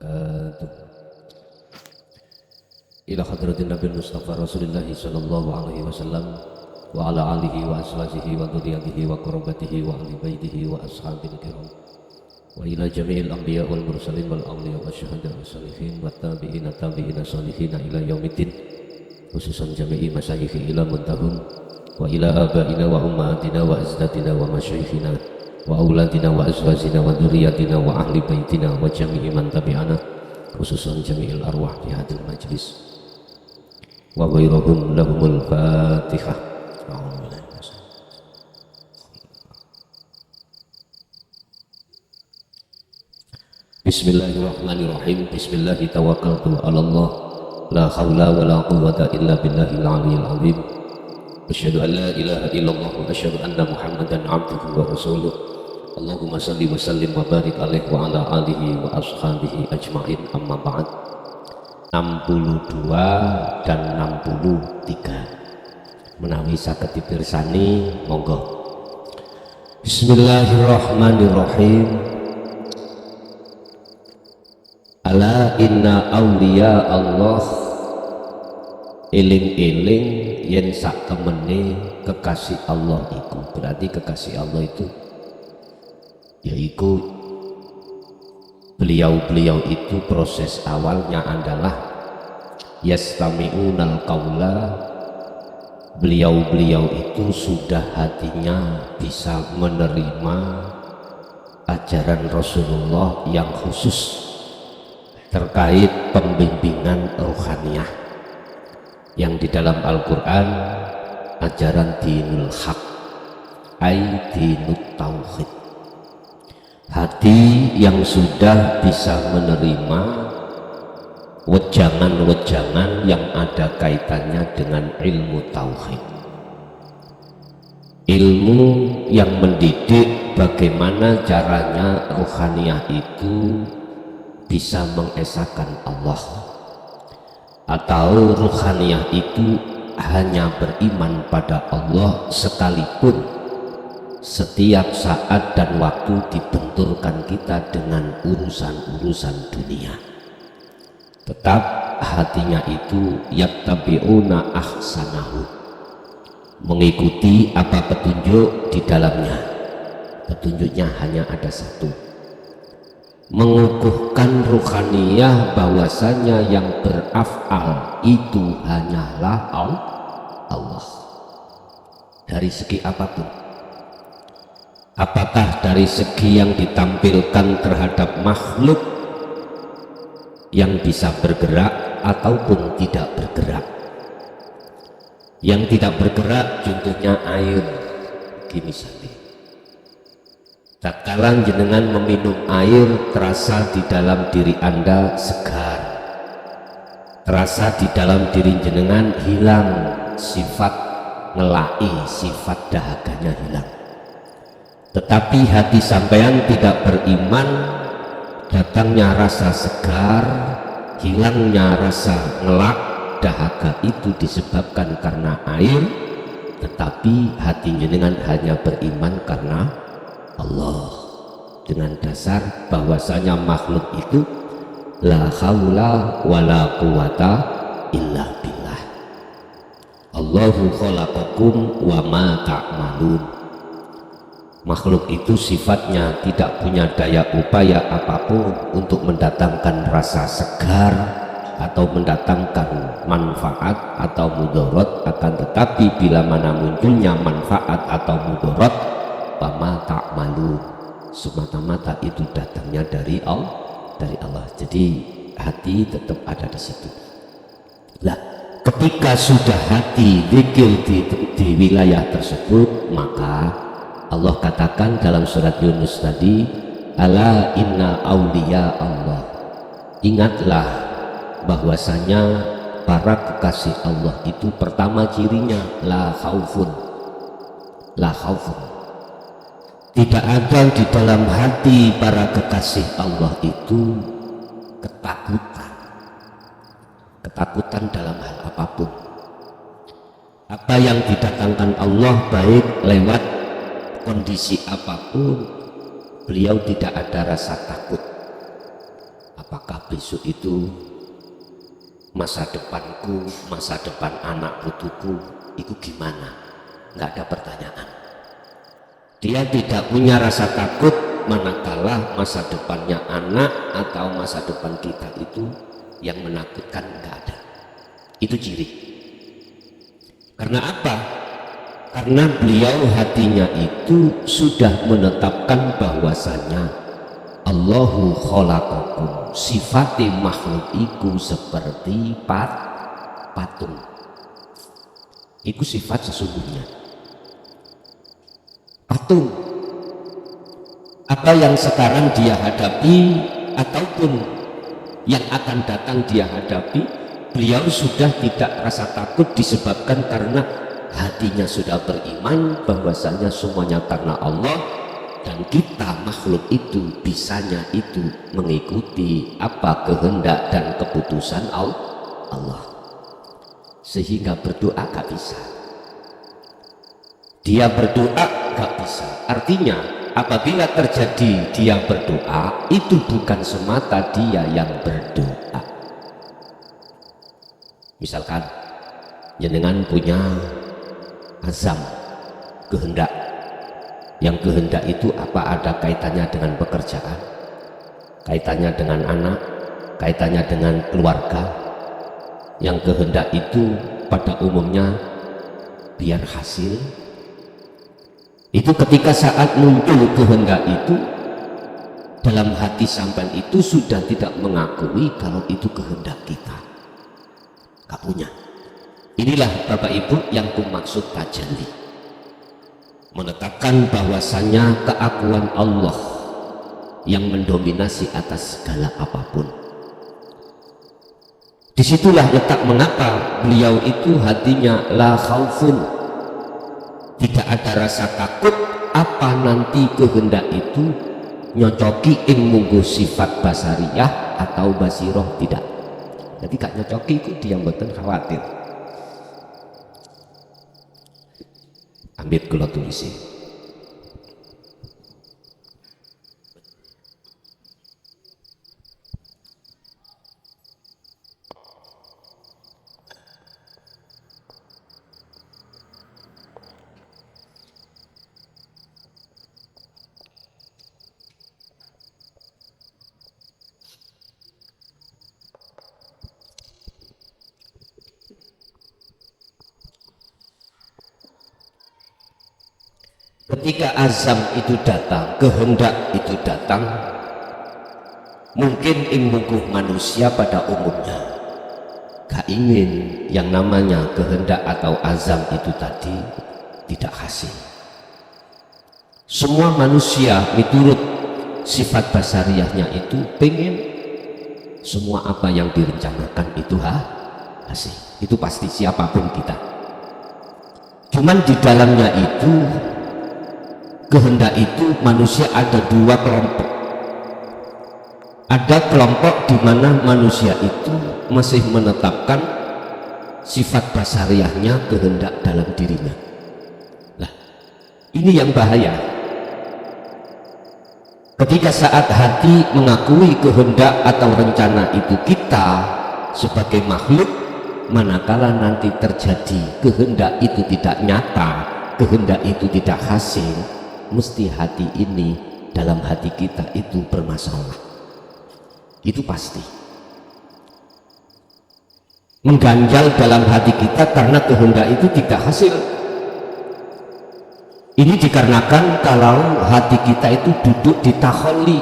wabarakatuh. Ila hadratin Nabi Mustafa Rasulullah sallallahu alaihi wasallam wa ala alihi wa ashabihi wa dzurriyyatihi wa qurrabatihi wa ahli baitihi wa ashabil kiram wa ila jami'il anbiya wal mursalin wal awliya wasyuhada wassalihin wa tabi'ina salihina ila yaumiddin, khususan jami'i masyayikhi ila muntahun wa ila abaina wa ummatina wa azdatina wa masyayikhina wa auladina wa azwajina wa dzurriyyatina wa ahli baitina wa jami'i man tabi'ana, khususan jami'il arwah di hadil majlis wa ghairahum lahumul fatihah. Bismillahirrahmanirrahim. Bismillahi tawakkaltu ala Allah, la hawla wa la quwwata illa billahil aliyyil azim. Asyhadu an la ilaha illallah wa asyhadu anna Muhammadan abduhu wa rasuluh. Allahumma salli wa sallim wa barik alaihi wa ala alihi wa ashabihi ajma'in, amma ba'd. 62 dan 63 menawi saged dipirsani, monggo. Bismillahirrahmanirrahim. Ala inna awliya Allah, eling-eling yen sak temene kekasih Allah iku. Berarti kekasih Allah itu yaitu beliau-beliau itu proses awalnya adalah yastami'unal qaula. Beliau-beliau itu sudah hatinya bisa menerima ajaran Rasulullah yang khusus terkait pembimbingan rohaniyah yang di dalam Al-Quran ajaran dinul haq, ai dinut tauhid. Hati yang sudah bisa menerima wejangan-wejangan yang ada kaitannya dengan ilmu tauhid, ilmu yang mendidik bagaimana caranya rohaniyah itu bisa mengesahkan Allah, atau ruhaniyah itu hanya beriman pada Allah sekalipun setiap saat dan waktu dibenturkan kita dengan urusan-urusan dunia, tetap hatinya itu yattabi'una ahsanahu, mengikuti apa petunjuk di dalamnya. Petunjuknya hanya ada satu, mengukuhkan ruhaniyah bahwasanya yang beraf'al itu hanyalah Allah. Dari segi apapun, apakah dari segi yang ditampilkan terhadap makhluk yang bisa bergerak ataupun tidak bergerak. Yang tidak bergerak contohnya air, gini saja. Tatkala jenengan meminum air, terasa di dalam diri Anda segar, terasa di dalam diri jenengan hilang sifat ngelai, sifat dahaganya hilang. Tetapi hati sampean tidak beriman, datangnya rasa segar, hilangnya rasa ngelak, dahaga itu disebabkan karena air, tetapi hati jenengan hanya beriman karena Allah, dengan dasar bahwasanya makhluk itu la haula wala quwata illa billah. Allahu khalaqakum wa ma ta'malun. Makhluk itu sifatnya tidak punya daya upaya apapun untuk mendatangkan rasa segar atau mendatangkan manfaat atau mudarat, akan tetapi bila mana munculnya manfaat atau mudarat, wama ta'malun, semata-mata itu datangnya dari Allah. Jadi hati tetap ada di situ. Lah, ketika sudah hati zikir di wilayah tersebut, maka Allah katakan dalam surat Yunus tadi, ala inna awliya Allah, ingatlah bahwasanya para kekasih Allah itu pertama cirinya la khaufun, tidak ada di dalam hati para kekasih Allah itu ketakutan dalam hal apapun. Apa yang didatangkan Allah baik lewat kondisi apapun, beliau tidak ada rasa takut. Apakah Pak, besok itu masa depanku, masa depan anak putuku itu gimana? Nggak ada pertanyaan. Dia tidak punya rasa takut manakala masa depannya anak atau masa depan kita itu yang menakutkan, nggak ada. Itu ciri. Karena apa? Karena beliau hatinya itu sudah menetapkan bahwasanya Allahu khalaqakum, sifati makhluk iku seperti patung. Itu sifat sesungguhnya. Patung. Apa yang sekarang dia hadapi ataupun yang akan datang dia hadapi, beliau sudah tidak rasa takut disebabkan karena hatinya sudah beriman bahwasanya semuanya karena Allah. Dan kita makhluk itu bisanya itu mengikuti apa kehendak dan keputusan Allah, sehingga berdoa gak bisa. Dia berdoa gak bisa. Artinya apabila terjadi dia berdoa, itu bukan semata dia yang berdoa. Misalkan jenengan punya azam, kehendak. Yang kehendak itu apa ada kaitannya dengan pekerjaan, kaitannya dengan anak, kaitannya dengan keluarga. Yang kehendak itu pada umumnya biar hasil. Itu ketika saat muncul kehendak itu, dalam hati sampean itu sudah tidak mengakui kalau itu kehendak kita. Gak punya. Inilah Bapak Ibu yang kumaksud tajalli. Menetapkan bahwasanya keakuan Allah yang mendominasi atas segala apapun. Disitulah letak mengapa beliau itu hatinya la khaufun, tidak ada rasa takut apa nanti kehendak itu nyocoki ing munggu sifat basariyah atau basiroh, tidak. Jadi gak nyocoki itu dia mboten khawatir. Ambil kula tulisi. Ketika azam itu datang, kehendak itu datang, mungkin imbuh manusia pada umumnya gak ingin yang namanya kehendak atau azam itu tadi tidak hasil. Semua manusia menurut sifat basariyahnya itu pengen semua apa yang direncanakan itu hasil. Itu pasti siapapun kita. Cuman di dalamnya itu kehendak itu manusia ada dua kelompok. Ada kelompok di mana manusia itu masih menetapkan sifat basariyahnya kehendak dalam dirinya. Nah, ini yang bahaya. Ketika saat hati mengakui kehendak atau rencana itu kita sebagai makhluk, manakala nanti terjadi kehendak itu tidak nyata, kehendak itu tidak hasil, mesti hati ini dalam hati kita itu bermasalah. Itu pasti mengganjal dalam hati kita karena kehendak itu tidak hasil. Ini dikarenakan kalau hati kita itu duduk di takholi.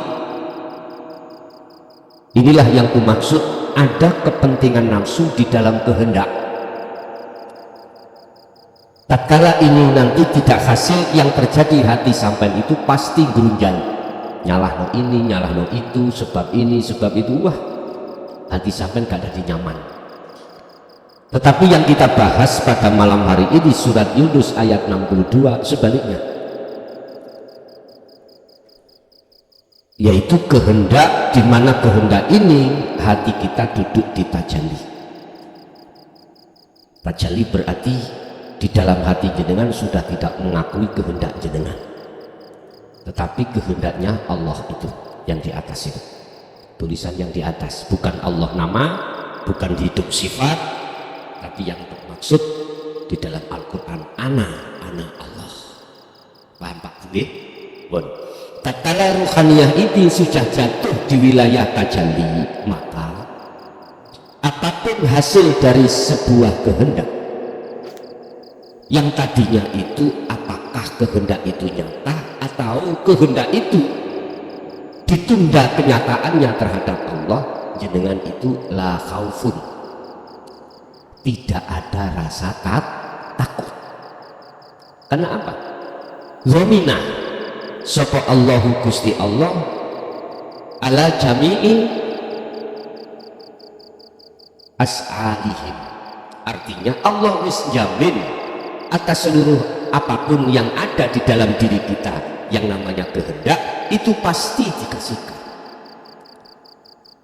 Inilah yang kumaksud ada kepentingan nafsu di dalam kehendak. Tatkala ini nanti tidak hasil, yang terjadi hati sampean itu pasti gerunjal, nyalahno ini, nyalahno itu, sebab ini, sebab itu. Wah, hati sampean gak ada di nyaman. Tetapi yang kita bahas pada malam hari ini surat Yunus ayat 62 sebaliknya, yaitu kehendak, di mana kehendak ini hati kita duduk di tajalli. Tajalli berarti di dalam hati jenengan sudah tidak mengakui kehendak jenengan, tetapi kehendaknya Allah itu yang di atas itu. tulisan yang di atas, bukan Allah nama, bukan hidup sifat, tapi yang bermaksud di dalam Al-Quran ana Allah. Paham Pak Budi? Bon. Tatkala ruhaniyah ini sudah jatuh di wilayah tajalli, maka apapun hasil dari sebuah kehendak yang tadinya itu, apakah kehendak itu nyata atau kehendak itu ditunda kenyataannya terhadap Allah, jenengan itu la khaufun, tidak ada rasa takut. Karena apa? Zamina sapa Allahu Gusti Allah ala jami'i as'alihim, artinya Allah wis jamin atas seluruh apapun yang ada di dalam diri kita yang namanya kehendak itu pasti dikasihkan.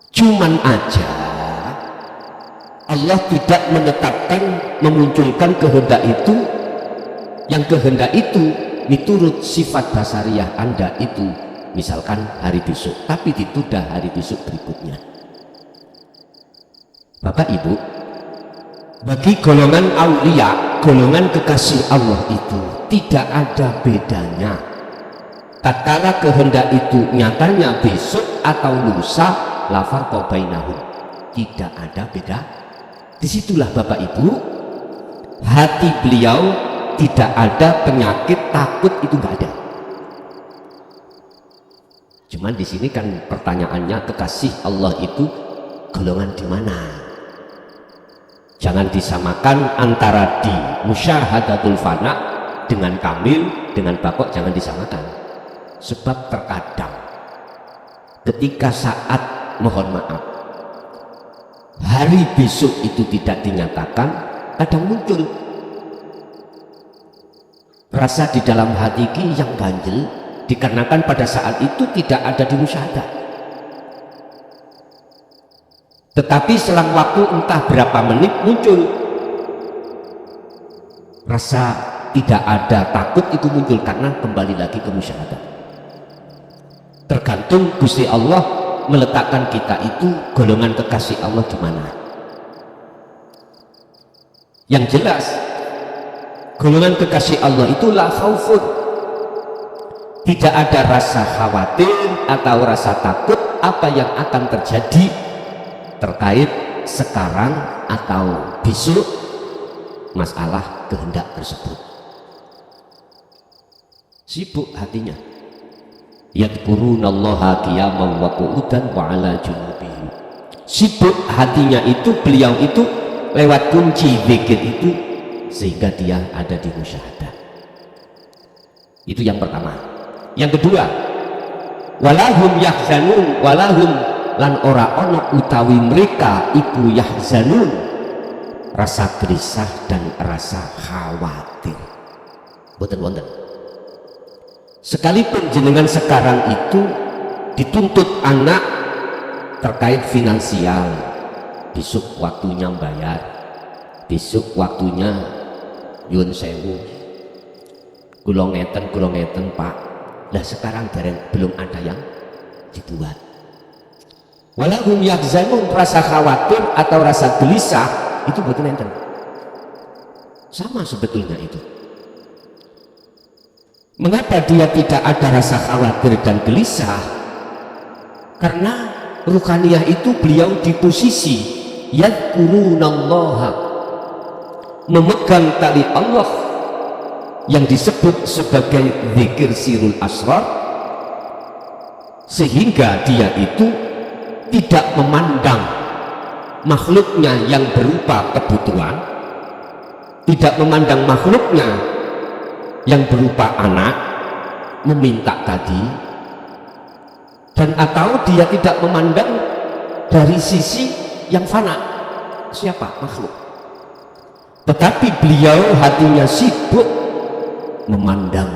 Cuman aja Allah tidak menetapkan memunculkan kehendak itu, yang kehendak itu menurut sifat basariah Anda itu misalkan hari besok, tapi ditunda hari besok berikutnya. Bapak Ibu, bagi golongan aulia, golongan kekasih Allah itu tidak ada bedanya. Tatkala kehendak itu nyatanya besok atau lusa, lafar qabainahum, tidak ada beda. Disitulah Bapak Ibu, hati beliau tidak ada penyakit takut, itu nggak ada. Cuman di sini kan pertanyaannya, kekasih Allah itu golongan di mana? Jangan disamakan antara di musyahadatul fana dengan kamil dengan bakok, jangan disamakan. Sebab terkadang ketika saat mohon maaf hari besok itu tidak dinyatakan, kadang muncul rasa di dalam hati yang ganjel, dikarenakan pada saat itu tidak ada di musyahadah. Tetapi selang waktu entah berapa menit muncul rasa tidak ada takut, itu muncul karena kembali lagi ke musyahadah. Tergantung Gusti Allah meletakkan kita itu golongan kekasih Allah di mana. Yang jelas golongan kekasih Allah itu la khaufun, tidak ada rasa khawatir atau rasa takut apa yang akan terjadi terkait sekarang atau besok masalah kehendak tersebut. Sibuk hatinya, yadhkurunallaha qiyaman wa qu'udan wa ala junubihim. Sibuk hatinya itu, beliau itu lewat kunci zikir itu sehingga dia ada di musyahadah. Itu yang pertama. Yang kedua, walahum yahzanun, walahum lan ora ono utawi mereka iku yahzanun, rasa gelisah dan rasa khawatir. Boten wonten. Sekalipun jenengan sekarang itu dituntut anak terkait finansial, besok waktunya bayar, besok waktunya yun sewu, kulong ngeten Pak. Lah sekarang belum ada yang dibuat. Walahum yahzanun, rasa khawatir atau rasa gelisah itu betul enten. Sama sebetulnya itu. Mengapa dia tidak ada rasa khawatir dan gelisah? Karena ruhaniyah itu beliau di posisi yadhkurunallaha, memegang tali Allah yang disebut sebagai zikir sirul asrar, sehingga dia itu tidak memandang makhluknya yang berupa kebutuhan, tidak memandang makhluknya yang berupa anak meminta tadi, dan atau dia tidak memandang dari sisi yang fana, siapa makhluk, tetapi beliau hatinya sibuk memandang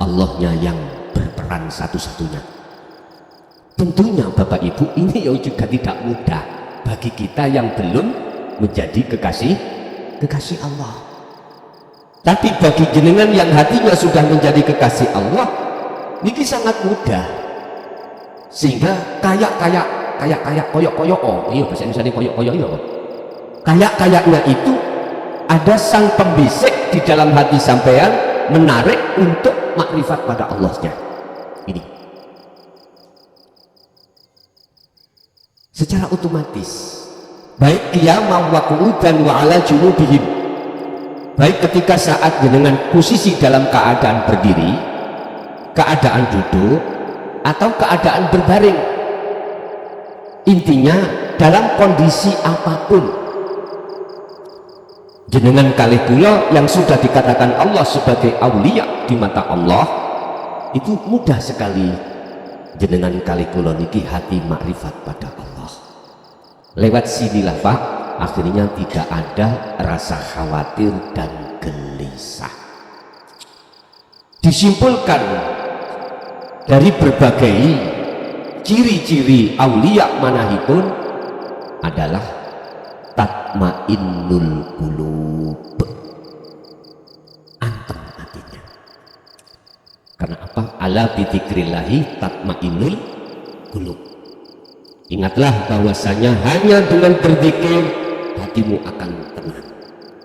Allahnya yang berperan satu-satunya. Tentunya Bapak Ibu, ini juga tidak mudah bagi kita yang belum menjadi kekasih Allah. Tapi bagi jenengan yang hatinya sudah menjadi kekasih Allah, ini sangat mudah. Sehingga kayak koyok iya bahasa Indonesia koyok iya kayaknya itu ada sang pembisik di dalam hati sampean menarik untuk makrifat pada Allahnya. Ini secara otomatis baik qiyamah wa qu'udan wa ala junubihim, baik ketika saat dengan posisi dalam keadaan berdiri, keadaan duduk, atau keadaan berbaring, intinya dalam kondisi apapun jenengan kali kula yang sudah dikatakan Allah sebagai aulia di mata Allah itu mudah sekali jenengan kali kula niki hati makrifat pada Allah. Lewat sinilah Pak, akhirnya tidak ada rasa khawatir dan gelisah. Disimpulkan dari berbagai ciri-ciri aulia manahipun adalah tatmainnul qulub, anteng hatinya. Karena apa? Ala bidzikrillahi tatmainnul qulub. Ingatlah bahwasanya hanya dengan berzikir hatimu akan tenang.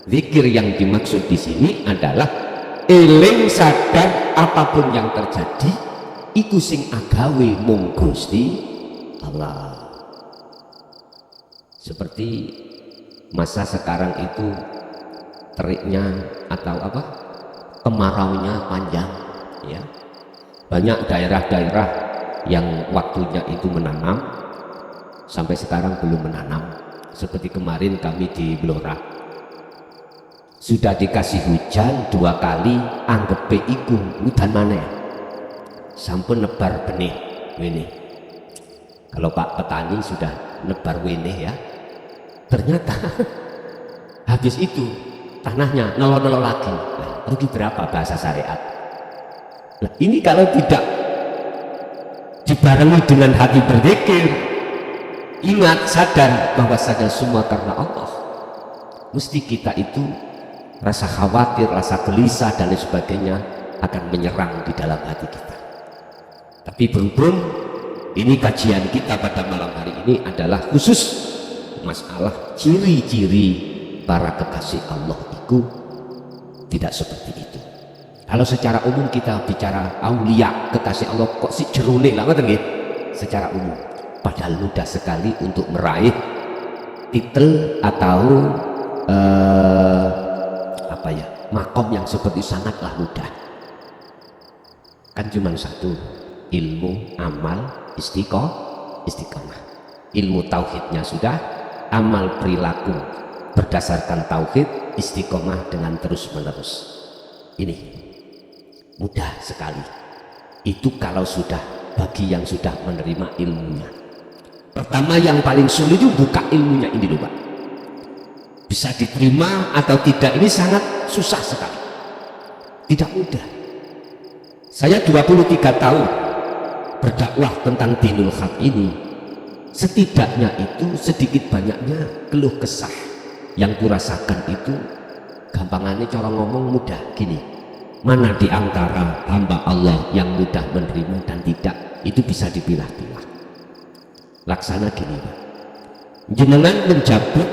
Zikir yang dimaksud di sini adalah eling sadar apapun yang terjadi iku sing agawe mung Gusti Allah. Seperti masa sekarang itu teriknya atau apa kemaraunya panjang ya, banyak daerah-daerah yang waktunya itu menanam sampai sekarang belum menanam. Seperti kemarin kami di Blora sudah dikasih hujan 2 kali, anggap iku udan maneh sampun nebar benih wene. Kalau Pak petani sudah nebar wene ya, ternyata habis itu tanahnya nelo-nelo lagi. Nah, rugi berapa bahasa syariat? Nah, ini kalau tidak dibarengi dengan hati berzikir, ingat sadar bahwasanya semua karena Allah, mesti kita itu rasa khawatir, rasa gelisah dan lain sebagainya akan menyerang di dalam hati kita. Tapi berhubung ini kajian kita pada malam hari ini adalah khusus masalah ciri-ciri para kekasih Allah itu tidak seperti itu. Kalau secara umum kita bicara aulia kekasih Allah kok si jerune lah ngoten nggih secara umum, padahal mudah sekali untuk meraih titel atau apa ya, makom yang seperti sangatlah mudah. Kan cuma satu, ilmu, amal, istiqomah. Ilmu tauhidnya sudah, amal perilaku berdasarkan tauhid, istiqomah dengan terus menerus. Ini mudah sekali. Itu kalau sudah bagi yang sudah menerima ilmunya. Pertama yang paling sulit itu buka ilmunya ini loh Pak. Bisa diterima atau tidak ini sangat susah sekali. Tidak mudah. Saya 23 tahun berdakwah tentang dinul haq ini, setidaknya itu sedikit banyaknya keluh kesah yang kurasakan itu gampangannya cara ngomong mudah gini, mana di antara hamba Allah yang mudah menerima dan tidak, itu bisa dipilah-pilah. Laksana gini Pak, jenengan menjabut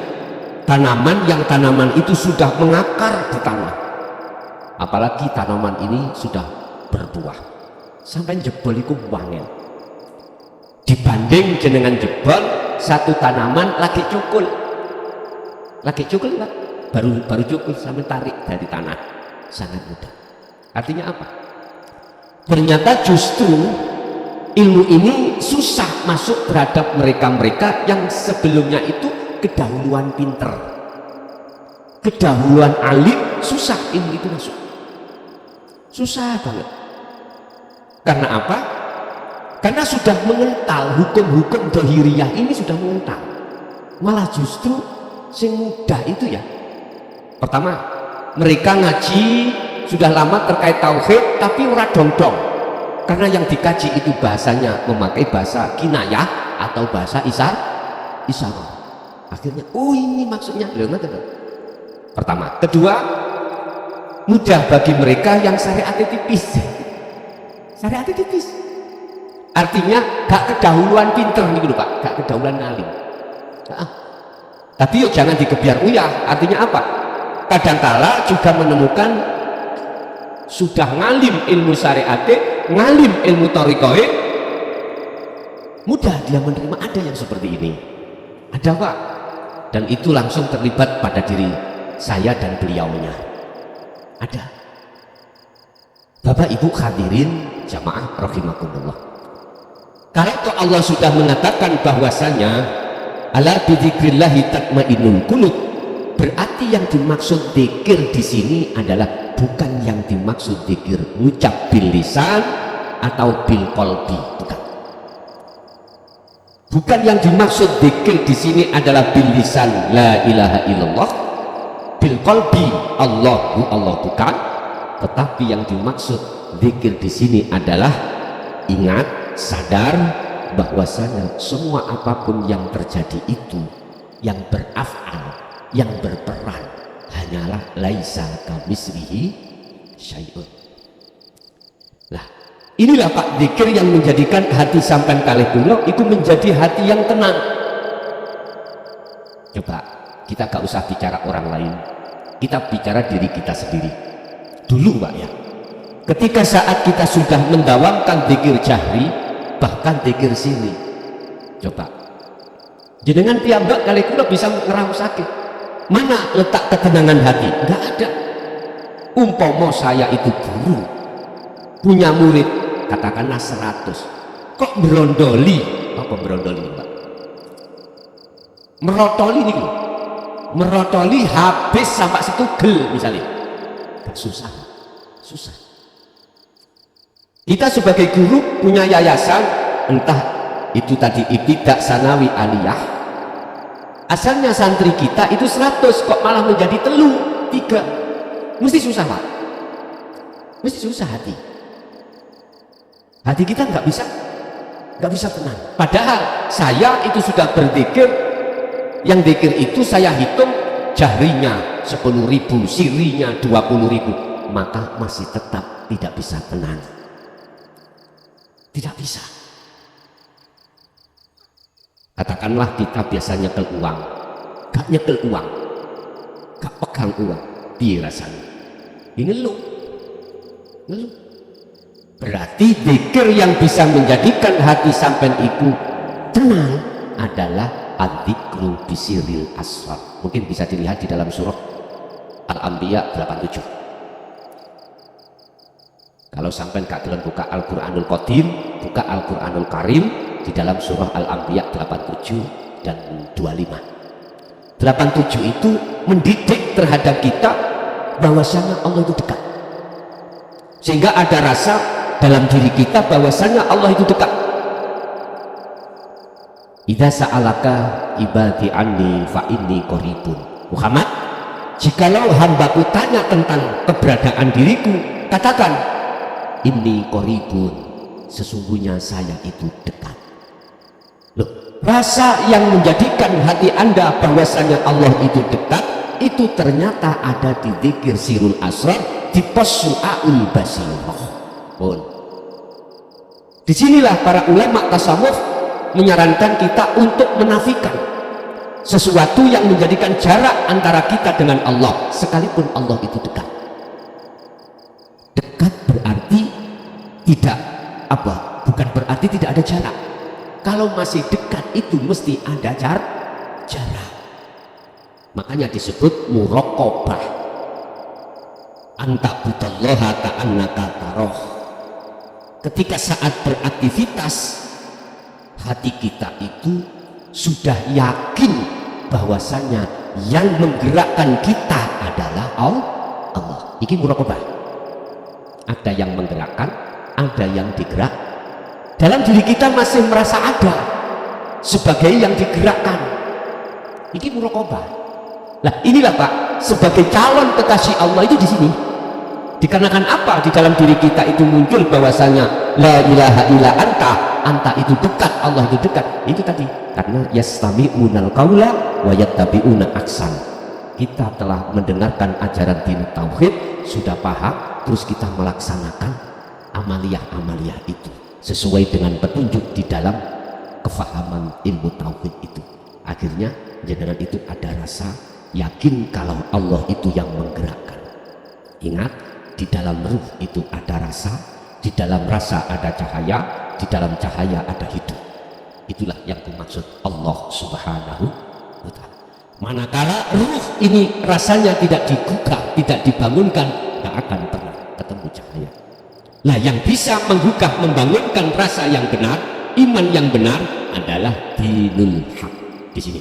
tanaman yang tanaman itu sudah mengakar di tanah, apalagi tanaman ini sudah berbuah, sampai jebol itu wangel. Dibanding jenengan jebol satu tanaman lagi cukul Pak, baru cukul sampai tarik dari tanah, sangat mudah. Artinya apa? Ternyata justru ilmu ini susah masuk terhadap mereka-mereka yang sebelumnya itu kedahuluan pinter, kedahuluan alim, susah ilmu itu masuk, susah banget. Karena apa? Karena sudah mengental hukum-hukum dohiriyah ini, sudah mengental. Malah justru sing mudah itu ya, pertama mereka ngaji sudah lama terkait tauhid tapi ora dong-dong, karena yang dikaji itu bahasanya memakai bahasa kinayah atau bahasa isyarah. Akhirnya oh ini maksudnya pertama. Kedua, mudah bagi mereka yang syariatnya tipis. Artinya gak kedahuluan pinter nih lho Pak, gak kedahuluan ngalim. Tapi yuk jangan dikebiar uyah. Artinya apa? Kadangkala juga menemukan sudah ngalim ilmu syariate, ngalim ilmu thariqah, mudah dia menerima. Ada yang seperti ini, ada Pak, dan itu langsung terlibat pada diri saya dan beliaunya. Ada. Bapak Ibu hadirin jamaah rahimakumullah, kalau Allah sudah mengatakan bahwasanya ala bidzikrillahi tatmainnul qulub, berarti yang dimaksud zikir di sini adalah bukan yang dimaksud zikir ucap bil lisan atau bil qalbi, bukan. Bukan yang dimaksud zikir di sini adalah bil lisan la ilaha illallah, bil qalbi Allahu Allah, bukan. Tetapi yang dimaksud zikir di sini adalah ingat, sadar bahwasanya semua apapun yang terjadi itu yang beraf'al, yang berperan hanyalah laisa kamislihi syai'un. Nah, inilah Pak zikir yang menjadikan hati sampean kalih kula itu menjadi hati yang tenang. Coba kita gak usah bicara orang lain, kita bicara diri kita sendiri dulu Pak ya. Ketika saat kita sudah mendawamkan zikir jahri, bahkan zikir sirri, coba jenengan piyambak kali kula bisa ngerasake mana letak ketenangan hati? Enggak ada. Umpama saya itu guru, punya murid katakanlah 100, kok berondoli, apa berondoli Pak? Merotoli nih, merotoli habis sampai setugel misalnya, gak susah, susah. Kita sebagai guru punya yayasan, entah itu tadi ibtidak, sanawi, aliyah, asalnya santri kita itu 100, kok malah menjadi 3, mesti susah Pak, mesti susah hati kita nggak bisa tenang. Padahal saya itu sudah berzikir, yang zikir itu saya hitung jahrinya 10.000, sirinya 20.000, maka masih tetap tidak bisa tenang, tidak bisa. Katakanlah kita biasa nyekel uang, gak nyekel uang, gak pegang uang, piye rasanya? Ini ngeluh. Berarti zikir yang bisa menjadikan hati sampean itu tenang adalah adzikru bisiril asrar. Mungkin bisa dilihat di dalam surah Al-Anbiya 87. Kalau sampean gak gelem buka Al-Qur'anul Qadim, buka Al-Qur'anul Karim di dalam surah Al-Anbiya 87 dan 25. 87 itu mendidik terhadap kita bahwasanya Allah itu dekat, sehingga ada rasa dalam diri kita bahwasanya Allah itu dekat. Idza sa'alaka ibadi anni fa inni qaribun. Muhammad, jikalau hambaku tanya tentang keberadaan diriku, katakan inni qaribun, sesungguhnya saya itu dekat. Loh, rasa yang menjadikan hati Anda bahwasanya Allah itu dekat itu ternyata ada di zikir sirul asrar, di pasu'aul basirah. Pun disinilah para ulama tasawuf menyarankan kita untuk menafikan sesuatu yang menjadikan jarak antara kita dengan Allah, sekalipun Allah itu dekat. Dekat berarti tidak apa? Bukan berarti tidak ada jarak. Kalau masih dekat itu mesti ada jarak. Makanya disebut muraqabah. Anta butallaha ka'annaka tarah. Ketika saat beraktivitas, hati kita itu sudah yakin bahwasanya yang menggerakkan kita adalah Allah. Ini muraqabah. Ada yang menggerakkan, ada yang digerak. Dalam diri kita masih merasa ada sebagai yang digerakkan. Ini muraqabah. Nah, inilah Pak, sebagai calon kekasih Allah itu di sini. Dikarenakan apa? Di dalam diri kita itu muncul bahwasanya la ilaha illa anta itu dekat, Allah itu dekat. Itu tadi karena yastami'unal qaula wa yattabi'una aksan. Kita telah mendengarkan ajaran din tauhid, sudah paham, terus kita melaksanakan amaliyah itu. sesuai dengan petunjuk di dalam kefahaman ilmu tauhid itu. Akhirnya jenengan itu ada rasa yakin kalau Allah itu yang menggerakkan. Ingat, di dalam ruh itu ada rasa, di dalam rasa ada cahaya, di dalam cahaya ada hidup. Itulah yang dimaksud Allah Subhanahu wa ta'ala. Manakala ruh ini rasanya tidak digugah, tidak dibangunkan, tidak akan pernah ketemu cahaya. Nah, yang bisa menggugah, membangunkan rasa yang benar, iman yang benar adalah dinul haq. Di sini,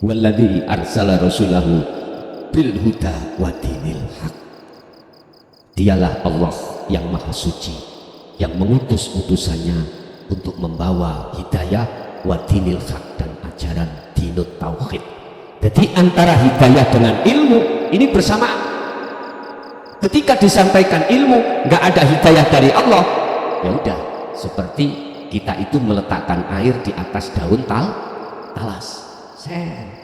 walladzi arsala rasulahu bil huda wa dinil haq. Dialah Allah yang maha suci, yang mengutus utusannya untuk membawa hidayah wa dinil haq, dan ajaran dinut tauhid. Jadi antara hidayah dengan ilmu ini bersamaan. Ketika disampaikan ilmu nggak ada hidayah dari Allah, ya udah seperti kita itu meletakkan air di atas daun talas,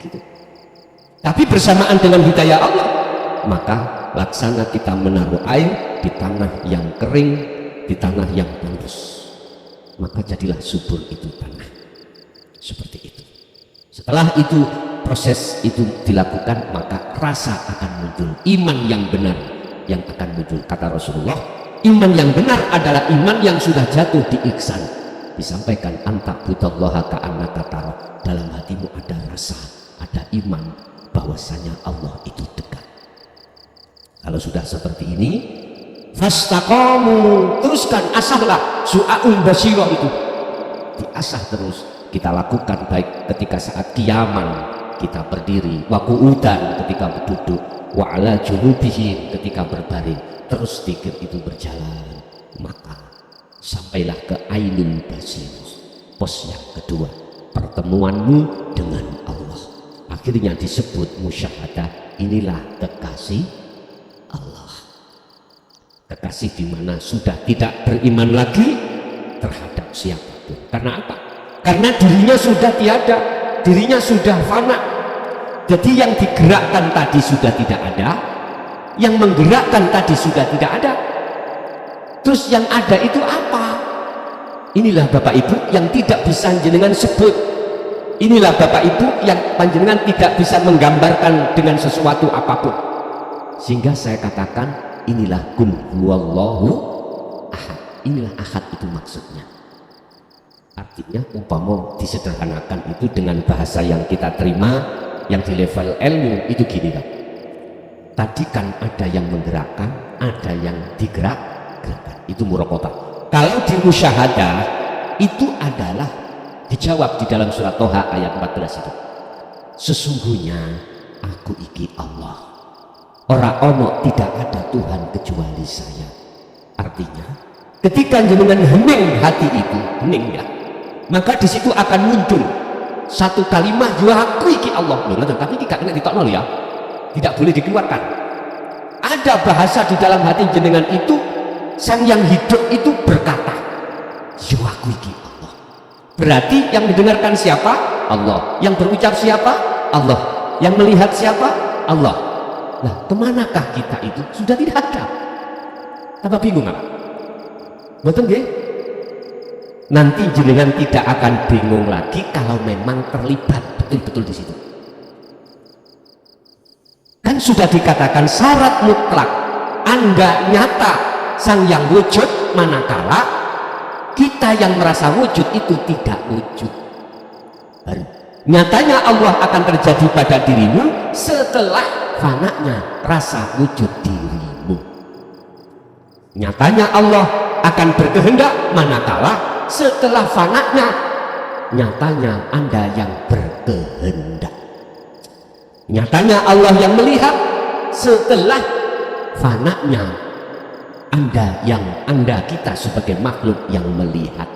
gitu. Tapi bersamaan dengan hidayah Allah, maka laksana kita menaruh air di tanah yang kering, di tanah yang tandus, maka jadilah subur itu tanah. Seperti itu. Setelah itu proses itu dilakukan, maka rasa akan muncul, iman yang benar yang akan muncul. Kata Rasulullah, iman yang benar adalah iman yang sudah jatuh di ihsan. Disampaikan anta budallaha ka'annaka tara, dalam hatimu ada rasa, ada iman bahwasanya Allah itu dekat. Kalau sudah seperti ini, fastaqamu, teruskan, asahlah su'aul basyirah itu diasah terus. Kita lakukan baik ketika saat kiaman kita berdiri, wa qu'udan ketika duduk, wa ala junubihim ketika berbaring, terus zikir itu berjalan, maka sampailah ke ainul basirah, pos yang kedua, pertemuanmu dengan Allah. Akhirnya disebut musyahadah. Inilah kekasih Allah, kekasih di mana sudah tidak beriman lagi terhadap siapapun. Karena apa? Karena dirinya sudah tiada, dirinya sudah fana. Jadi yang digerakkan tadi sudah tidak ada, yang menggerakkan tadi sudah tidak ada. Terus yang ada itu apa? Inilah Bapak Ibu yang tidak bisa jenengan sebut. Inilah Bapak Ibu yang panjenengan tidak bisa menggambarkan dengan sesuatu apapun. Sehingga saya katakan inilah qul huwallahu ahad. Inilah ahad itu maksudnya. Artinya umpama disederhanakan itu dengan bahasa yang kita terima, yang di level ilmu itu gini kan. Tadi kan ada yang menggerakkan, ada yang digerakkan. Itu muraqabah. Kalau di musyahadah itu adalah dijawab di dalam surat Toha ayat 14 itu. Sesungguhnya aku iki Allah. Ora ono, tidak ada Tuhan kecuali saya. Artinya ketika jenengan hening hati itu, hening ya, maka di situ akan muncul satu kalimat, ya aku iki Allah. Loh, tapi iki gak kena ditokno ya, tidak boleh dikeluarkan. Ada bahasa di dalam hati jenengan itu, sang yang hidup itu berkata, ya aku iki Allah. Berarti yang mendengarkan siapa? Allah. Yang berucap siapa? Allah. Yang melihat siapa? Allah. Nah, kemanakah kita itu? Sudah tidak ada. Tambah bingung apa? Betul nggih? Nanti jenengan tidak akan bingung lagi kalau memang terlibat betul-betul di situ. Kan sudah dikatakan syarat mutlak Anda nyata sang yang wujud, manakala kita yang merasa wujud itu tidak wujud. Baru nyatanya Allah akan terjadi pada dirimu setelah fananya rasa wujud dirimu. Nyatanya Allah akan berkehendak manakala setelah fananya nyatanya Anda yang berkehendak. Nyatanya Allah yang melihat setelah fananya Anda kita sebagai makhluk yang melihat.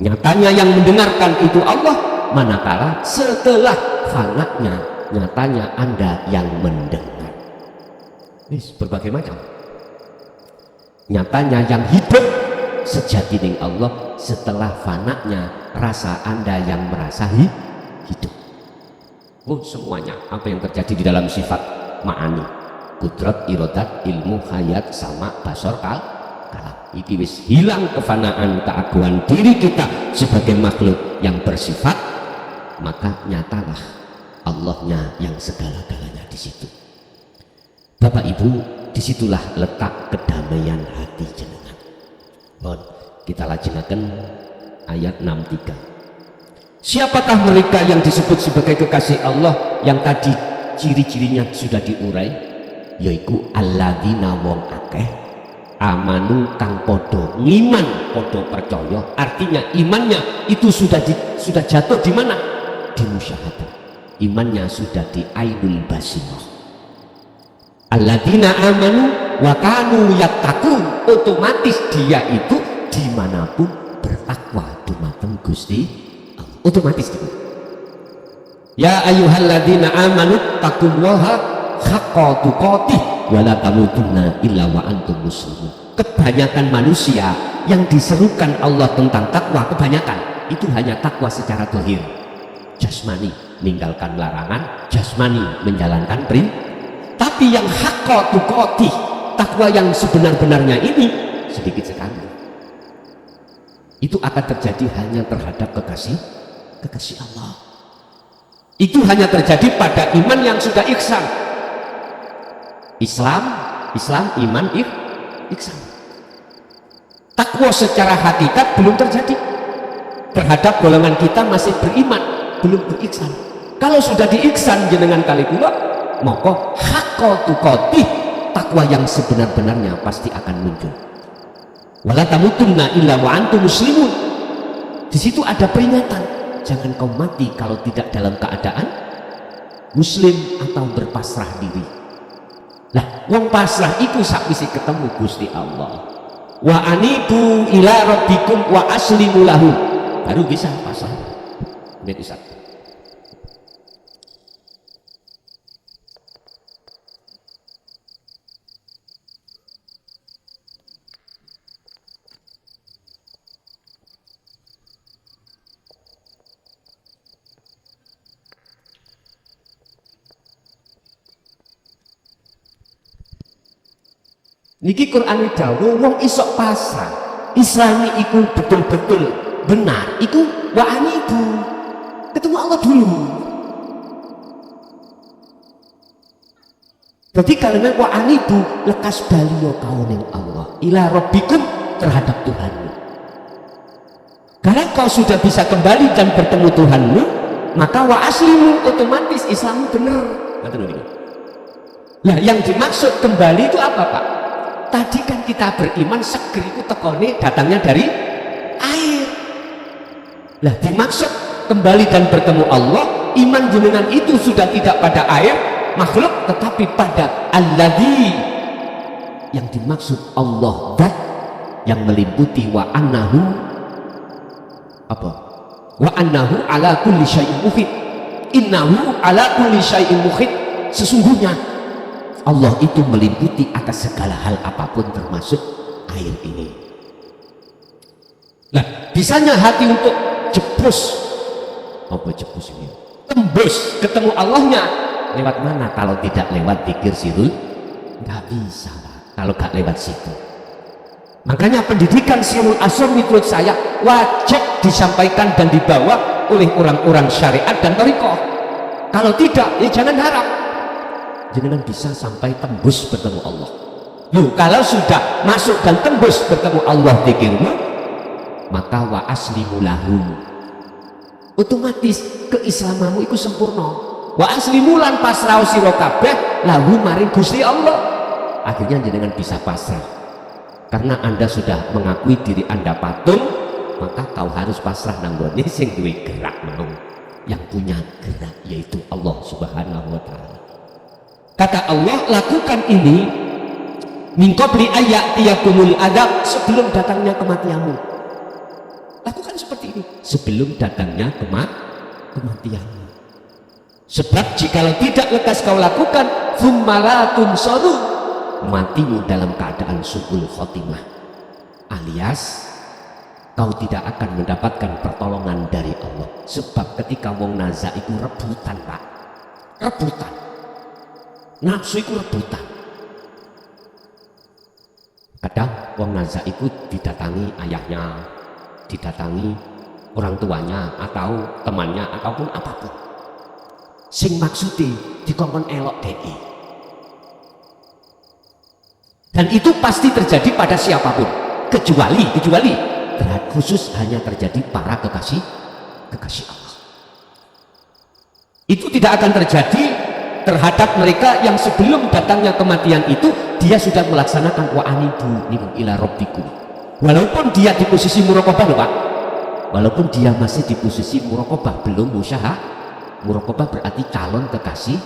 Nyatanya yang mendengarkan itu Allah, manakala setelah fananya nyatanya Anda yang mendengar. Ini berbagai macam. Nyatanya yang hidup sejati ning Allah, setelah fananya rasa Anda yang merasa hidup. Oh, semuanya apa yang terjadi di dalam sifat ma'ani, kudrat, irodat, ilmu, hayat, sama, basor, kalam. Iki wis hilang kefanaan keagungan diri kita sebagai makhluk yang bersifat, maka nyatalah Allahnya yang segala-galanya di situ. Bapak Ibu, disitulah letak kedamaian hati jenengan. Mohon kita lajengaken ayat 63. Siapakah mereka yang disebut sebagai kekasih Allah yang tadi ciri-cirinya sudah diurai? Yaiku alladzina wong akeh amanu kang podo ngiman, podo percaya. Artinya imannya itu sudah jatuh di mana? Di musyahadah. Imannya sudah di ainul basirah. Alladzina amanu wa kanu yattaqun, otomatis dia itu dimanapun bertakwa dumateng Gusti Allah. Otomatis gitu. Ya ayyuhalladzina amanu taqullaha haqqa tuqatih wa la tamutunna illa wa antum muslimun. Kebanyakan manusia yang diserukan Allah tentang takwa, kebanyakan itu hanya takwa secara zahir, jasmani, meninggalkan larangan, jasmani, menjalankan perintah. Tapi yang haqqa tuqatih, takwa yang sebenar-benarnya ini sedikit sekali. Itu akan terjadi hanya terhadap kekasih Allah. Itu hanya terjadi pada iman yang sudah ihsan. Islam, iman, ihsan. Takwa secara hakikat belum terjadi. Terhadap golongan kita masih beriman, belum berihsan. Kalau sudah diihsan jenengan kali kula, maka haqqa tuqatih, takwa yang sebenar-benarnya pasti akan muncul. Wala tamutunna illa wa antum muslimun. Di situ ada peringatan, jangan kau mati kalau tidak dalam keadaan muslim atau berpasrah diri. Lah, wong pasrah itu sakwise ketemu Gusti Allah. Wa anibu ila rabbikum wa aslimu lahu. Baru bisa pasrah. Ini bisa. Niki Quran dawuh wong isok pasrah, islami iku betul-betul benar, iku wa anibu, ketemu Allah dulu. Jadi kalimat wa anibu lekas baliyo kauning Allah ila rabbikum, terhadap Tuhanmu. Karena kau sudah bisa kembali dan bertemu Tuhanmu, maka wa aslimu, otomatis Islammu benar. Nah, yang dimaksud kembali itu apa, Pak? Tadi kan kita beriman seger itu tekone datangnya dari air. Lah dimaksud kembali dan bertemu Allah, iman jenengan itu sudah tidak pada air makhluk, tetapi pada alladzi, yang dimaksud Allah zat yang meliputi wa annahu apa? Wa annahu ala kulli syai'in muhit. Innahu ala kulli syai'in muhit. Sesungguhnya Allah itu meliputi atas segala hal apapun termasuk air ini. Nah, bisanya hati untuk jebus, apa jebus ini? Tembus ketemu Allahnya lewat mana kalau tidak lewat zikir sirul? Nggak bisa, Pak, kalau nggak lewat situ. Makanya pendidikan sirul asr menurut saya wajib disampaikan dan dibawa oleh orang-orang syariat dan thariqah. Kalau tidak, ya jangan harap jenengan bisa sampai tembus bertemu Allah. Loh, kalau sudah masuk dan tembus bertemu Allah zikirmu, maka wa aslimu lahu, otomatis keislamanmu itu sempurna. Wa aslimu lan pasrah sira kabeh lahu maring Gusti Allah. Akhirnya jenengan bisa pasrah. Karena Anda sudah mengakui diri Anda patung, maka kau harus pasrah nang gone sing duwe gerak mau. Yang punya gerak yaitu Allah Subhanahu wa taala. Kata Allah, lakukan ini min qabli ayatiyakumul adab, sebelum datangnya kematianmu. Lakukan seperti ini sebelum datangnya kematianmu. Sebab jikalau tidak lekas kau lakukan, tsummalatun saru, matimu dalam keadaan su'ul khotimah, alias kau tidak akan mendapatkan pertolongan dari Allah. Sebab ketika wong naza itu rebutan, Pak, rebutan. Nafsu itu rebutan. Kadang wong nazak itu didatangi ayahnya, didatangi orang tuanya atau temannya ataupun apapun. Sing maksudnya dikongkon elok DI. Dan itu pasti terjadi pada siapapun, kecuali khusus hanya terjadi para kekasih Allah. Itu tidak akan terjadi terhadap mereka yang sebelum datangnya kematian itu dia sudah melaksanakan wa anibu ila rabbikum. Walaupun dia di posisi muraqabah loh Pak. Walaupun dia masih di posisi muraqabah, belum musyaha. Muraqabah berarti calon kekasih.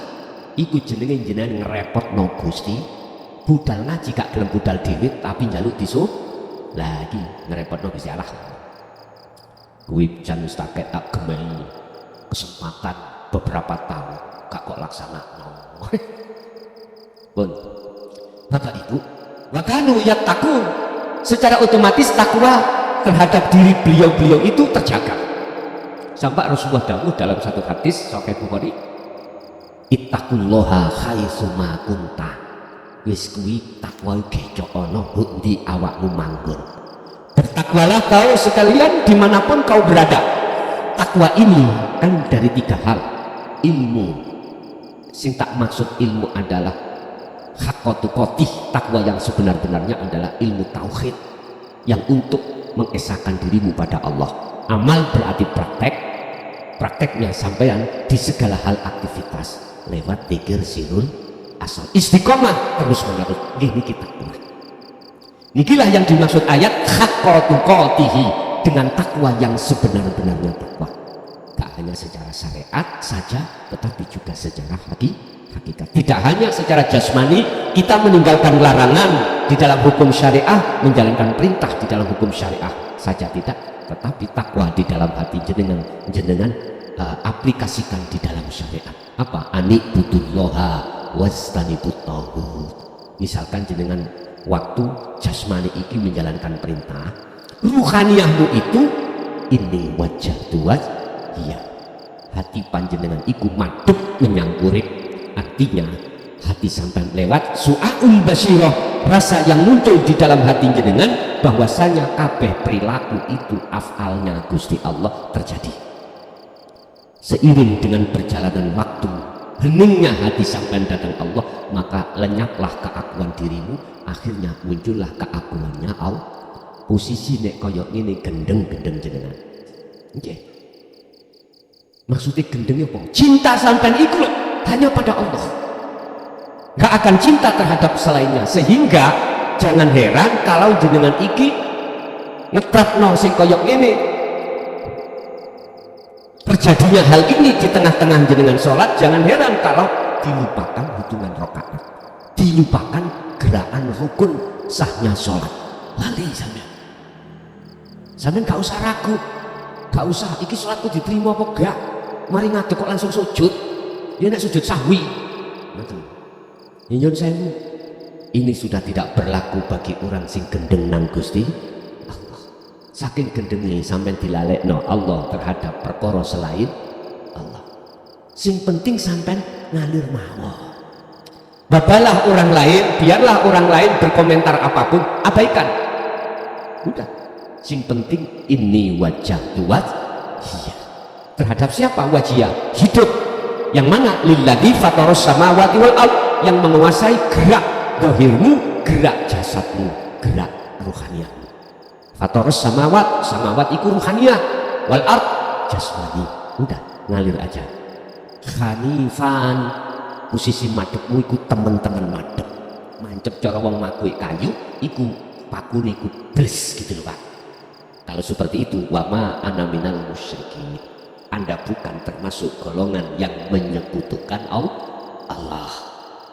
Iku jenenge jenengan ngerepotno Gusti. Budal ngaji gak gelem budal dhewe tapi njaluk disuh lagi ngerepotno Gusti Allah. Kuwi jan mustakek tak gemei kesempatan beberapa tahun gak kok laksana. Pun Bapak Ibu, wakanu yattaqun, secara otomatis takwa terhadap diri beliau-beliau itu terjaga. Sampai Rasulullah dawuh dalam satu hadis Sahih Bukhari, ittaqullaha haitsu ma kunta. Wis kuwi takwa gecok ana ndi awakmu manggon. Bertakwalah kau sekalian dimanapun kau berada. Takwa ini kan dari 3 hal. Ilmu, sing tak maksud ilmu adalah haqqatu qotih, takwa yang sebenar-benarnya adalah ilmu tauhid yang untuk mengesahkan dirimu pada Allah. Amal berarti prakteknya sampean di segala hal aktivitas lewat zikir sirul asal istiqomah terus menerus. Ini kita nikilah yang dimaksud ayat haqqatu qotih, dengan takwa yang sebenar-benarnya takwa. Tak hanya secara syariat saja, tetapi juga secara hakikat. Tidak hanya secara jasmani kita meninggalkan larangan di dalam hukum syariah, menjalankan perintah di dalam hukum syariah saja tidak, tetapi takwa di dalam hati jenengan aplikasikan di dalam syariat. Apa? Ani'budullaha wastanibut taghut. Misalkan jenengan waktu jasmani iki menjalankan perintah, ruhaniyahmu itu ini wajah tuas. Iya, hati panjenengan iku madhep menyang urip. Artinya hati sampai lewat su'aul basyirah, rasa yang muncul di dalam hati jenengan bahwasanya kabeh perilaku itu afalnya Gusti Allah terjadi. Seiring dengan perjalanan waktu, heningnya hati sampai datang Allah, maka lenyaplah keakuan dirimu, akhirnya muncullah keakuannya Allah. Posisi nek koyok ini gendeng-gendeng jenengan. Okay. Maksudnya gendengnya apa? Cinta sampean itu loh, hanya pada Allah, gak akan cinta terhadap selainnya. Sehingga jangan heran kalau jenengan iki ngetrapno sing koyok ini, terjadinya hal ini di tengah-tengah jenengan sholat. Jangan heran kalau dilupakan hitungan rakaat, dilupakan gerakan rukun sahnya sholat. Lali sampean gak usah ragu, gak usah iki sholatku diterima apa gak, mari ngadeg kok langsung sujud. Ya nek sujud sahwi. Nyuwun sewu. Ini sudah tidak berlaku bagi orang sing gendeng nang Gusti Allah. Saking gendenge sampean dilalekno Allah terhadap perkara selain Allah. Sing penting sampean ngalir mawon. Babalah orang lain, biarlah orang lain berkomentar apapun, abaikan. Udah. Sing penting ini wajah tuat. Iya. Terhadap siapa wajah? Hidup. Yang mana? Lilladzi fataras samawati wal ard, yang menguasai gerak zahirmu, gerak jasadmu, gerak ruhaniyahmu. Fataras samawat iku ruhaniyah, wal ard jasmani. Udah, ngalir aja. Khanifan, posisi madhepmu iku temen-temen madhep. Mancep cara wong makui kayu iku pakune iku bles gitu loh Pak. Kalau seperti itu, wama ana minal musyrikin, Anda bukan termasuk golongan yang menyekutukan Allah.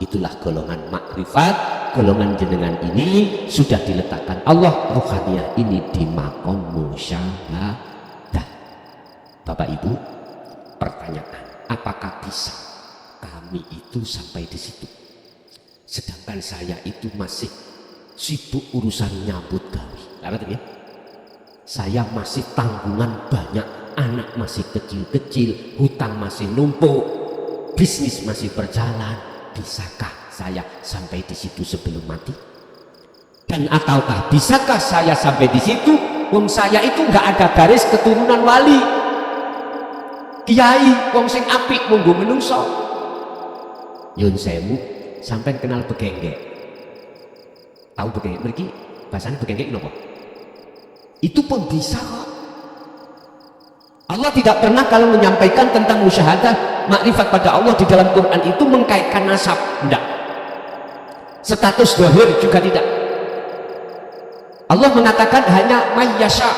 Itulah golongan makrifat. Golongan jenengan ini sudah diletakkan Allah ruhaniyah ini di maqam musyahadah. Bapak Ibu, pertanyaan, apakah bisa kami itu sampai di situ? Sedangkan saya itu masih sibuk urusan nyambut gawe. Ya? Saya masih tanggungan banyak, anak masih kecil-kecil, hutang masih numpuk, bisnis masih berjalan. Bisakah saya sampai di situ sebelum mati? Dan ataukah bisakah saya sampai di situ? Wong saya itu nggak ada garis keturunan wali, kiai, wong sing apik monggo menungso. Yun sewu, sampai kenal begenggek. Tahu begenggek? Mereka bahasanya begenggek kenapa? Itu pun bisa kok. Allah tidak pernah kalau menyampaikan tentang musyahadah makrifat pada Allah di dalam Quran itu mengkaitkan nasab, tidak. Status dohir juga tidak. Allah mengatakan hanya mayyasha,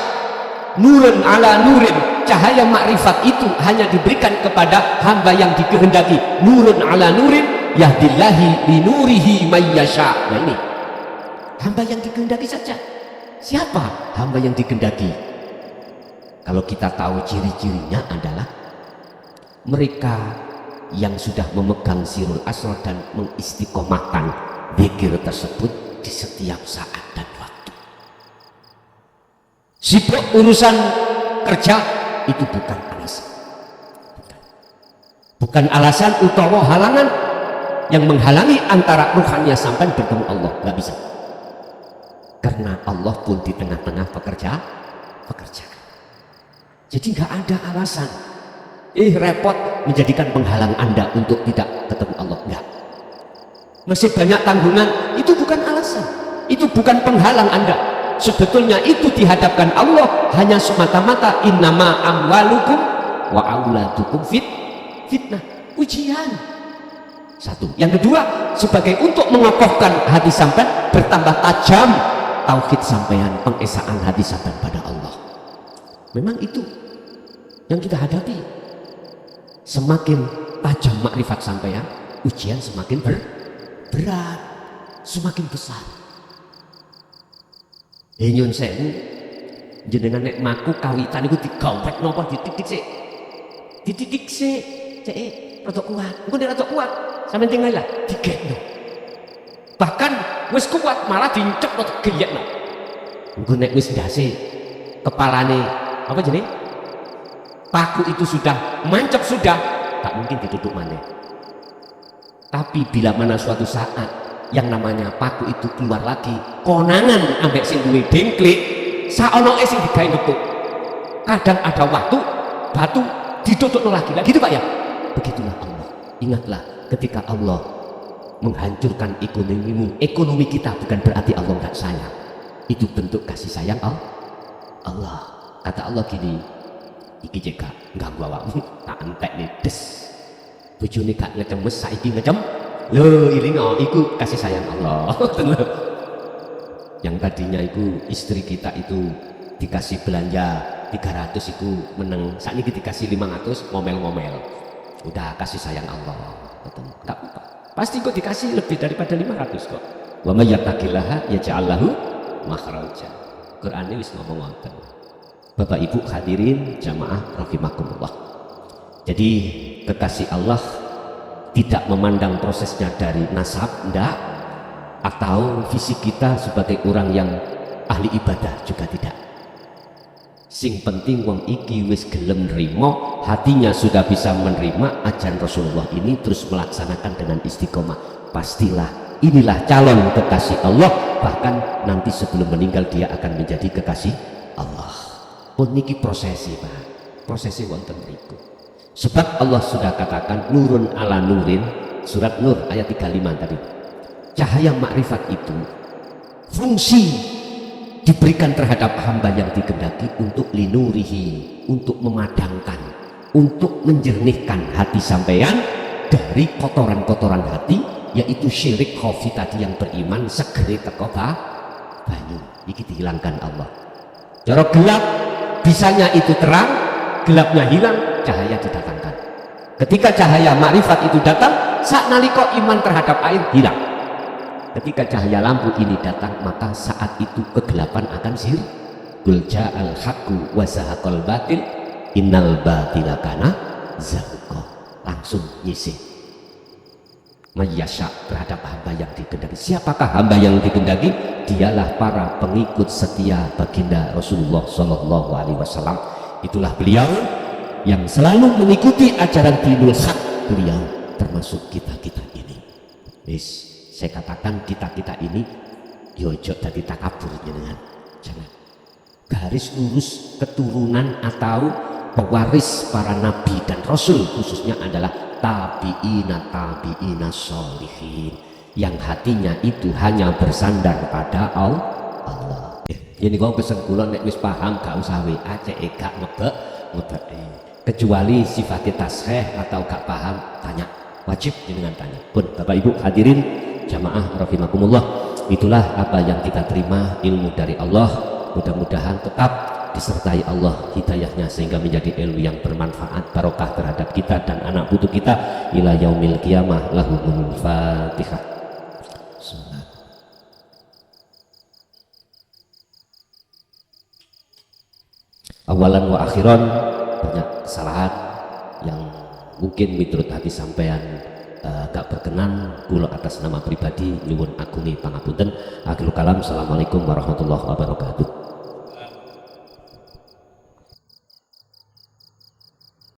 nurun ala nurin, cahaya makrifat itu hanya diberikan kepada hamba yang dikehendaki. Nurun ala nurin yahdillahi linurihi mayyasha. Nah ini hamba yang dikehendaki saja. Siapa hamba yang dikehendaki? Kalau kita tahu ciri-cirinya adalah mereka yang sudah memegang sirul asrar dan mengistiqomahkan zikir tersebut di setiap saat dan waktu. Sibuk urusan kerja itu bukan alasan. Bukan alasan utawa halangan yang menghalangi antara ruhannya sampai bertemu Allah. Nggak bisa. Karena Allah pun di tengah-tengah pekerjaan. Jadi nggak ada alasan repot menjadikan penghalang Anda untuk tidak ketemu Allah. Enggak. Masih banyak tanggungan, itu bukan alasan, itu bukan penghalang Anda. Sebetulnya itu dihadapkan Allah hanya semata-mata innama amwalukum wa auladukum fitnah, ujian. Satu. Yang kedua, sebagai untuk mengokohkan hati sampean bertambah tajam tauhid sampean, pengesaan hati sampean pada Allah. Memang itu yang kita hadapi. Semakin tajam makrifat sampean, ujian semakin berat, semakin besar. Nyun sewu, jenengan nek maku kawitan iku digampet napa dititik sik, cek rada kuat. Engko nek rada kuat, sampeyan tinggal lah digekno. Bahkan wis kuat malah dincep rada geyekno. Engko nek wis ndase kepalane apa jenenge? Paku itu sudah mancep sudah, tak mungkin ditutup maneh. Tapi bila mana suatu saat yang namanya paku itu keluar lagi, konangan ambek sing duwe dengklik, saonoke sing digawe ngepuk. Kadang ada waktu batu ditutup lagi. Lah gitu Pak ya. Begitulah Allah. Ingatlah ketika Allah menghancurkan ekonomimu, ekonomi kita bukan berarti Allah enggak sayang. Itu bentuk kasih sayang Allah. Kata Allah gini, iki jeka ganggu awakmu tak entek nih des bojone gak ngecemes saiki ngecem lho ilingo iku kasih sayang Allah. Yang tadinya itu istri kita itu dikasih belanja 300 itu meneng saat ini dikasih 500 ngomel-ngomel, udah kasih sayang Allah. Tak apa, pasti kok dikasih lebih daripada 500 kok. Wa may yattaqillaha yaj'al lahu makhraja. Quran ini wis ngomong ngoten. Bapak Ibu hadirin jamaah rahimakumullah. Jadi kekasih Allah tidak memandang prosesnya dari nasab, enggak, atau fisik kita sebagai orang yang ahli ibadah juga tidak. Sing penting wong iki wis gelem nrimo, hatinya sudah bisa menerima ajaran Rasulullah ini terus melaksanakan dengan istiqomah. Pastilah inilah calon kekasih Allah, bahkan nanti sebelum meninggal dia akan menjadi kekasih Allah. Pun niki prosesi Pak, prosesi wonten mriku. Sebab Allah sudah katakan nurun ala nurin, surat Nur ayat 35 tadi. Cahaya makrifat itu fungsi diberikan terhadap hamba yang dikehendaki untuk linurihi, untuk memadamkan, untuk menjernihkan hati sampean dari kotoran-kotoran hati, yaitu syirik khafi tadi yang beriman segera teko banyu. Iki dihilangkan Allah. Cara gelap bisanya itu terang, gelapnya hilang, cahaya didatangkan. Ketika cahaya makrifat itu datang, saat nalika iman terhadap air hilang. Ketika cahaya lampu ini datang, maka saat itu kegelapan akan sirna. Qul ja'al haqqu wa zahaqal batil innal batila kana zahuqa. Langsung nyisih. Mayyasha terhadap hamba yang dikehendaki. Siapakah hamba yang dikehendaki? Dialah para pengikut setia baginda Rasulullah Shallallahu Alaihi Wasallam. Itulah beliau yang selalu mengikuti ajaran dinul haq. Beliau termasuk kita ini. Saya katakan kita ini yo ojo dadi takabur jenengan. Jangan. Garis lurus keturunan atau pewaris para nabi dan rasul khususnya adalah tabi'ina sholihin yang hatinya itu hanya bersandar pada Allah. Jadi kau pesen kula nek wis paham gak usah WA cek gak ngebek kecuali sifatnya tasreh atau gak paham tanya, wajib dengan tanya. Pun Bapak Ibu hadirin jamaah rahimakumullah, itulah apa yang kita terima ilmu dari Allah. Mudah-mudahan tetap disertai Allah hidayahnya sehingga menjadi ilmu yang bermanfaat barokah terhadap kita dan anak putu kita ila yaumil qiyamah. Lahumul Fatihah. Awalan wa akhiran, banyak kesalahan yang mungkin miturut hati sampean gak berkenan, kula atas nama pribadi nyuwun agumi pangapunten. Akhirul kalam, assalamualaikum warahmatullahi wabarakatuh.